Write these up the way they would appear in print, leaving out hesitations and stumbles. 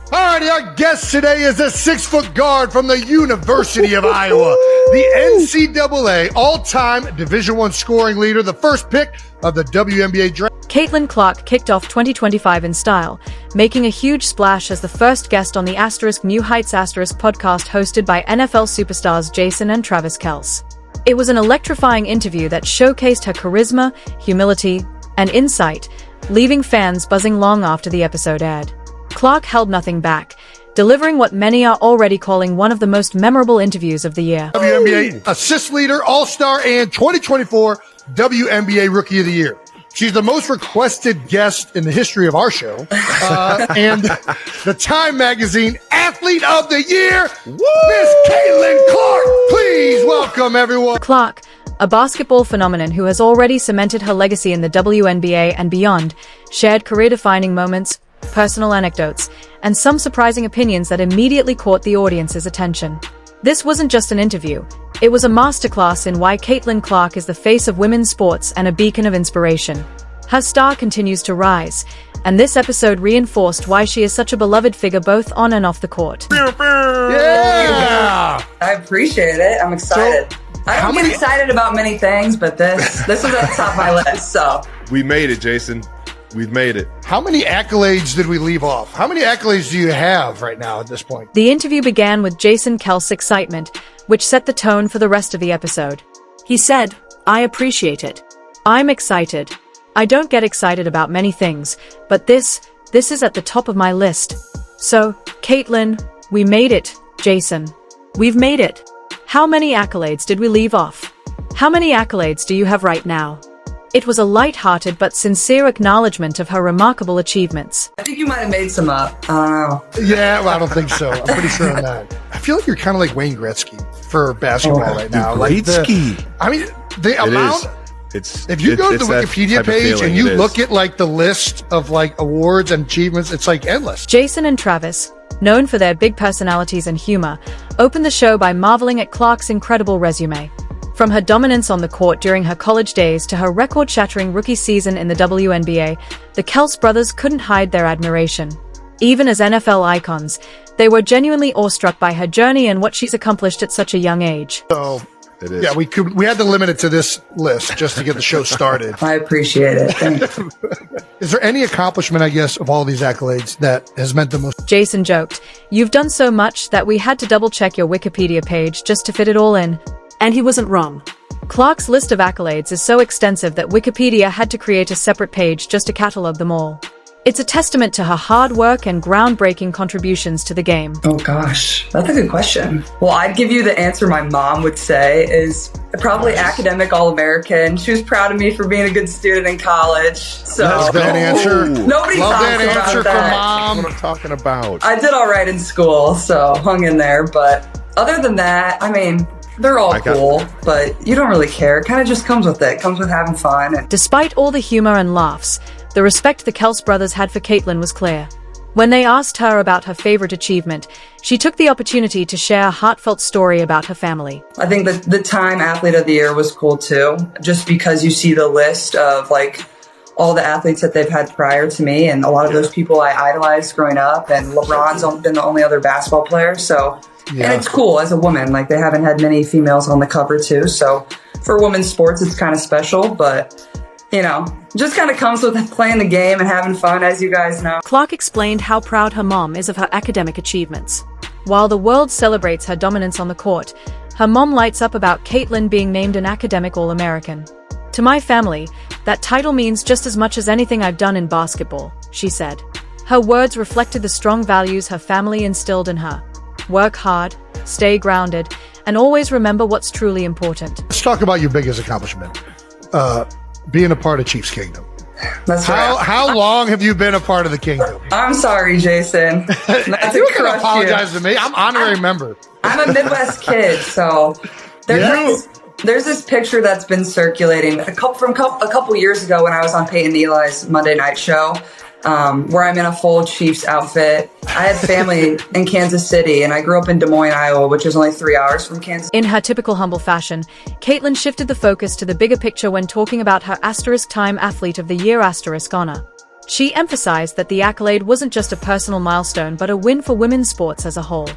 Alrighty, our guest today is a 6-foot guard from the University of Iowa, the NCAA all-time Division I scoring leader, the first pick of the WNBA draft. Caitlin Clark kicked off 2025 in style, making a huge splash as the first guest on the New Heights podcast hosted by NFL superstars Jason and Travis Kelce. It was an electrifying interview that showcased her charisma, humility, and insight, leaving fans buzzing long after the episode aired. Clark held nothing back, delivering what many are already calling one of the most memorable interviews of the year. WNBA assist leader, all-star, and 2024 WNBA Rookie of the Year. She's the most requested guest in the history of our show, and the Time Magazine Athlete of the Year, Miss Caitlin Clark. Please welcome everyone. Clark, a basketball phenomenon who has already cemented her legacy in the WNBA and beyond, shared career-defining moments, personal anecdotes, and some surprising opinions that immediately caught the audience's attention. This wasn't just an interview. It was a masterclass in why Caitlin Clark is the face of women's sports and a beacon of inspiration. Her star continues to rise, and this episode reinforced why she is such a beloved figure both on and off the court. Yeah! I appreciate it. I'm excited. I don't get excited about many things, but this was at the top of my list, so. We made it, Jason. We've made it. How many accolades did we leave off? How many accolades do you have right now at this point? The interview began with Jason Kelce's excitement, which set the tone for the rest of the episode. He said, "I appreciate it. I'm excited. I don't get excited about many things, but this is at the top of my list. So, Caitlin, we made it, Jason. We've made it. How many accolades did we leave off? How many accolades do you have right now?" It was a light-hearted but sincere acknowledgement of her remarkable achievements. I think you might have made some up. I don't know. Yeah, well, I don't think so. I'm pretty sure on that. I feel like you're kind of like Wayne Gretzky for basketball right now. Gretzky. The amount. If you go to the Wikipedia page and you look at like the list of like awards and achievements, it's like endless. Jason and Travis, known for their big personalities and humor, opened the show by marveling at Clark's incredible resume. From her dominance on the court during her college days to her record-shattering rookie season in the WNBA, the Kelce brothers couldn't hide their admiration. Even as NFL icons, they were genuinely awestruck by her journey and what she's accomplished at such a young age. So, it is. Yeah, we had to limit it to this list just to get the show started. I appreciate it. Thank you. Is there any accomplishment, I guess, of all these accolades that has meant the most? Jason joked, "You've done so much that we had to double-check your Wikipedia page just to fit it all in." And he wasn't wrong. Clark's list of accolades is so extensive that Wikipedia had to create a separate page just to catalog them all. It's a testament to her hard work and groundbreaking contributions to the game. Oh gosh, that's a good question. Well, I'd give you the answer my mom would say is probably academic All-American. She was proud of me for being a good student in college. So that's that answer. Nobody Love talks that about answer that. from mom. That's what I'm talking about. I did all right in school, so hung in there. But other than that, they're all cool, but you don't really care. It kind of just comes with it. It comes with having fun. Despite all the humor and laughs, the respect the Kelce brothers had for Caitlin was clear. When they asked her about her favorite achievement, she took the opportunity to share a heartfelt story about her family. I think that the Time Athlete of the Year was cool too, just because you see the list of like all the athletes that they've had prior to me, and a lot of those people I idolized growing up, and LeBron's been the only other basketball player, so... Yeah. And it's cool as a woman, like they haven't had many females on the cover too. So for women's sports, it's kind of special, but just kind of comes with playing the game and having fun, as you guys know. Clark explained how proud her mom is of her academic achievements. While the world celebrates her dominance on the court, her mom lights up about Caitlin being named an academic All-American. "To my family, that title means just as much as anything I've done in basketball," she said. Her words reflected the strong values her family instilled in her. Work hard, stay grounded, and always remember what's truly important. Let's talk about your biggest accomplishment, being a part of Chiefs Kingdom. That's right. How long have you been a part of the Kingdom? I'm sorry, Jason. You can apologize to me. I'm honorary member. I'm a Midwest kid, so there's this picture that's been circulating a couple years ago when I was on Peyton Eli's Monday Night Show. Where I'm in a full Chiefs outfit. I had family in Kansas City, and I grew up in Des Moines, Iowa, which is only 3 hours from Kansas. In her typical humble fashion, Caitlin shifted the focus to the bigger picture when talking about her Time Athlete of the Year honor. She emphasized that the accolade wasn't just a personal milestone but a win for women's sports as a whole.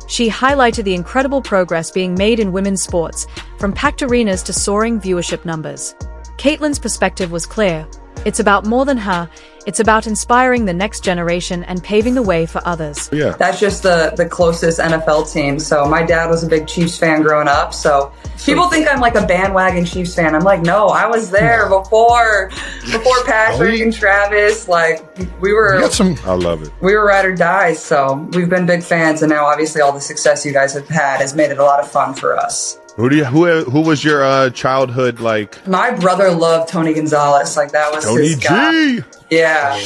She highlighted the incredible progress being made in women's sports, from packed arenas to soaring viewership numbers. Caitlin's perspective was clear. It's about more than her, it's about inspiring the next generation and paving the way for others. Yeah. That's just the closest NFL team. So my dad was a big Chiefs fan growing up. So people think I'm like a bandwagon Chiefs fan. I'm like, no, I was there before Patrick and Travis. Like I love it. We were ride or die. So we've been big fans. And now obviously all the success you guys have had has made it a lot of fun for us. Who was your childhood like? My brother loved Tony Gonzalez. Like that was Tony his guy. G. Yeah.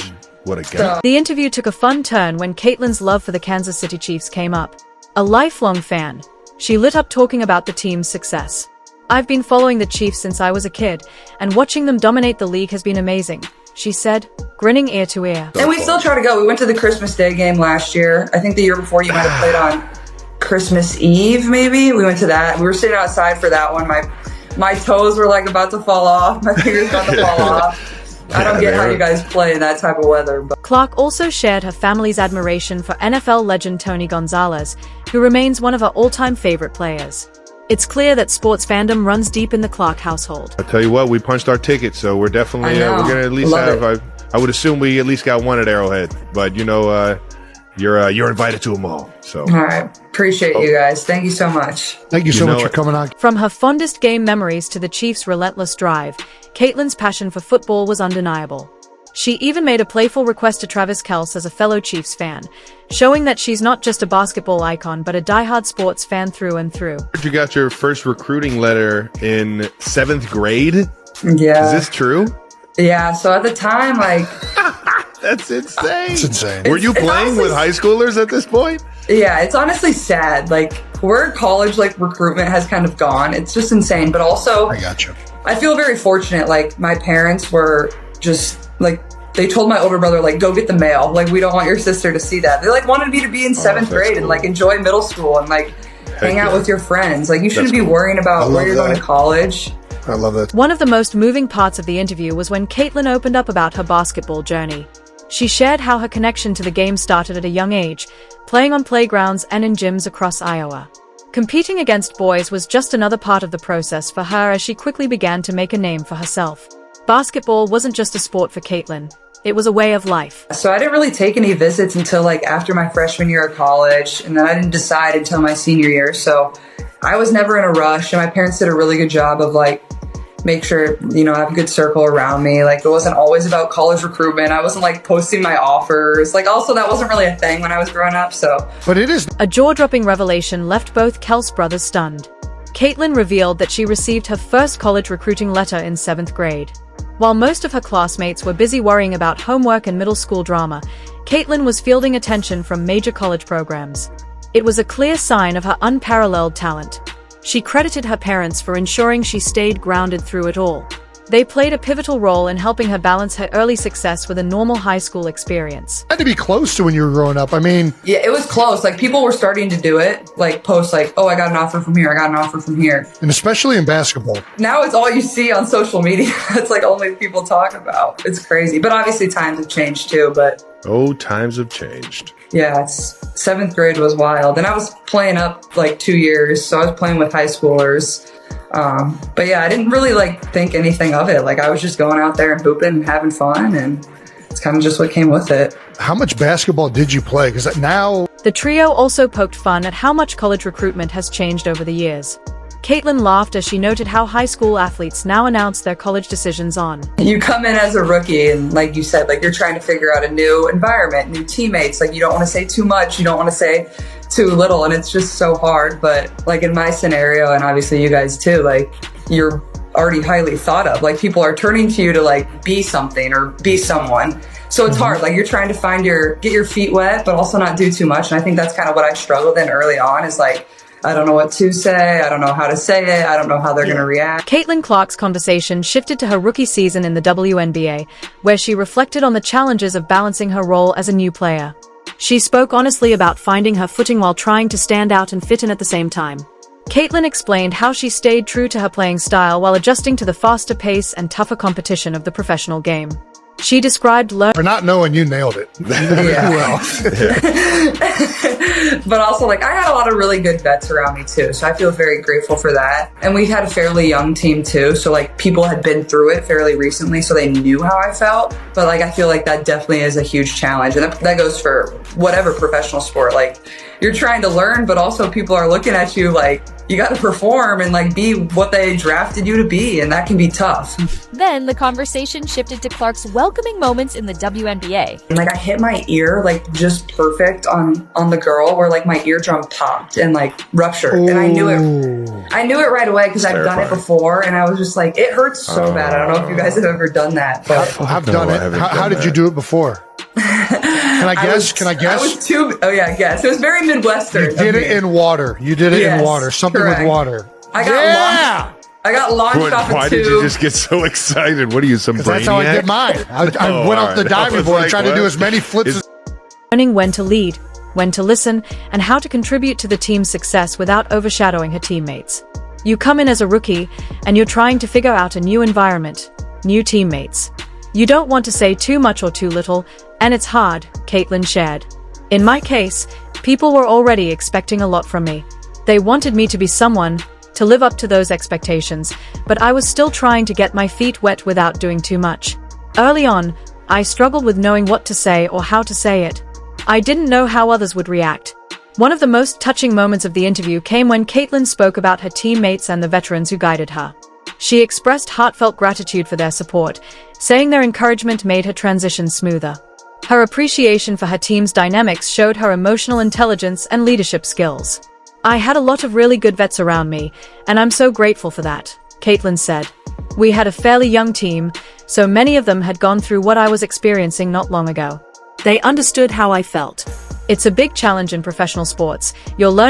What a guy. The interview took a fun turn when Caitlin's love for the Kansas City Chiefs came up. A lifelong fan, she lit up talking about the team's success. "I've been following the Chiefs since I was a kid, and watching them dominate the league has been amazing," she said, grinning ear to ear. And we still try to go. We went to the Christmas Day game last year. I think the year before you might have played on Christmas Eve, maybe. We went to that. We were sitting outside for that one. My toes were like about to fall off. My fingers about to fall off. I don't get how you guys play in that type of weather. But Clark also shared her family's admiration for NFL legend Tony Gonzalez, who remains one of her all-time favorite players. It's clear that sports fandom runs deep in the Clark household. I tell you what, we punched our ticket, so we're definitely we're gonna at least Love have. I would assume we at least got one at Arrowhead, but you're invited to them all. So all right, appreciate you guys. Thank you so much. Thank you so much for coming on. From her fondest game memories to the Chiefs' relentless drive, Caitlin's passion for football was undeniable. She even made a playful request to Travis Kelce as a fellow Chiefs fan, showing that she's not just a basketball icon but a diehard sports fan through and through. you got your first recruiting letter in 7th grade. Yeah. Is this true? Yeah. So at the time, like, That's insane. It's insane. Were you playing honestly with high schoolers at this point? yeah, it's honestly sad. Like where college like recruitment has kind of gone. It's just insane. But also, I got you. I feel very fortunate. Like my parents were just like, they told my older brother, like, go get the mail. Like, we don't want your sister to see that. They like wanted me to be in 7th grade cool. and like enjoy middle school and like hang out with your friends. Like you shouldn't be worrying about where you're going to college. I love that. One of the most moving parts of the interview was when Caitlin opened up about her basketball journey. She shared how her connection to the game started at a young age, playing on playgrounds and in gyms across Iowa. Competing against boys was just another part of the process for her as she quickly began to make a name for herself. Basketball wasn't just a sport for Caitlin, it was a way of life. So I didn't really take any visits until like after my freshman year of college, and then I didn't decide until my senior year. So I was never in a rush, and my parents did a really good job of like make sure, I have a good circle around me. Like it wasn't always about college recruitment. I wasn't like posting my offers. Like also that wasn't really a thing when I was growing up. So, But it is. A jaw-dropping revelation left both Kelce brothers stunned. Caitlin revealed that she received her first college recruiting letter in 7th grade. While most of her classmates were busy worrying about homework and middle school drama, Caitlin was fielding attention from major college programs. It was a clear sign of her unparalleled talent. She credited her parents for ensuring she stayed grounded through it all. They played a pivotal role in helping her balance her early success with a normal high school experience. Had to be close to when you were growing up. I mean, yeah, it was close. Like people were starting to do it, like post like, oh, I got an offer from here. I got an offer from here. and especially in basketball. Now it's all you see on social media. It's like only people talk about. It's crazy. But obviously times have changed too. But Oh, times have changed. yeah, 7th grade was wild. And I was playing up like 2 years. So I was playing with high schoolers. But yeah, I didn't really like think anything of it. Like I was just going out there and hooping and having fun. And it's kind of just what came with it. How much basketball did you play? Because now, The trio also poked fun at how much college recruitment has changed over the years. Caitlin laughed as she noted how high school athletes now announce their college decisions on. You come in as a rookie and like you said, like you're trying to figure out a new environment, new teammates. Like you don't want to say too much. You don't want to say too little. And it's just so hard. But like in my scenario, and obviously you guys too, like you're already highly thought of. Like people are turning to you to like be something or be someone. So it's hard. Like you're trying to get your feet wet, but also not do too much. And I think that's kind of what I struggled in early on is like, I don't know what to say. I don't know how to say it. I don't know how they're going to react. Caitlin Clark's conversation shifted to her rookie season in the WNBA, where she reflected on the challenges of balancing her role as a new player. She spoke honestly about finding her footing while trying to stand out and fit in at the same time. Caitlin explained how she stayed true to her playing style while adjusting to the faster pace and tougher competition of the professional game. She described For not knowing, you nailed it. Yeah. But also, like, I had a lot of really good vets around me too, so I feel very grateful for that. And we had a fairly young team too, so like people had been through it fairly recently, so they knew how I felt. But like, I feel like that definitely is a huge challenge, and that goes for whatever professional sport. Like, you're trying to learn, but also people are looking at you like you got to perform and like be what they drafted you to be, and that can be tough. Then the conversation shifted to Clark's welcoming moments in the WNBA. And like, I hit my ear like just perfect on the girl where like my eardrum popped and like ruptured. Ooh. And I knew it right away because I've done it before, and I was just like, it hurts so bad. I don't know if you guys have ever done that, but I've done it. How did you do it before? Can I guess? Guess. It was very Midwestern. You did it in water. You did it in water. Something correct. with water. I got launched off a tube. Why did you just get so excited? What are you, some brainiac? That's how I did mine. I went off the diving board and tried to do as many flips as... learning when to lead, when to listen, and how to contribute to the team's success without overshadowing her teammates. You come in as a rookie, and you're trying to figure out a new environment, new teammates. You don't want to say too much or too little, and it's hard, Caitlin shared. In my case, people were already expecting a lot from me. They wanted me to be someone, to live up to those expectations, but I was still trying to get my feet wet without doing too much. Early on, I struggled with knowing what to say or how to say it. I didn't know how others would react. One of the most touching moments of the interview came when Caitlin spoke about her teammates and the veterans who guided her. She expressed heartfelt gratitude for their support, saying their encouragement made her transition smoother. Her appreciation for her team's dynamics showed her emotional intelligence and leadership skills. I had a lot of really good vets around me, and I'm so grateful for that, Caitlin said. We had a fairly young team, so many of them had gone through what I was experiencing not long ago. They understood how I felt. It's a big challenge in professional sports. You're learning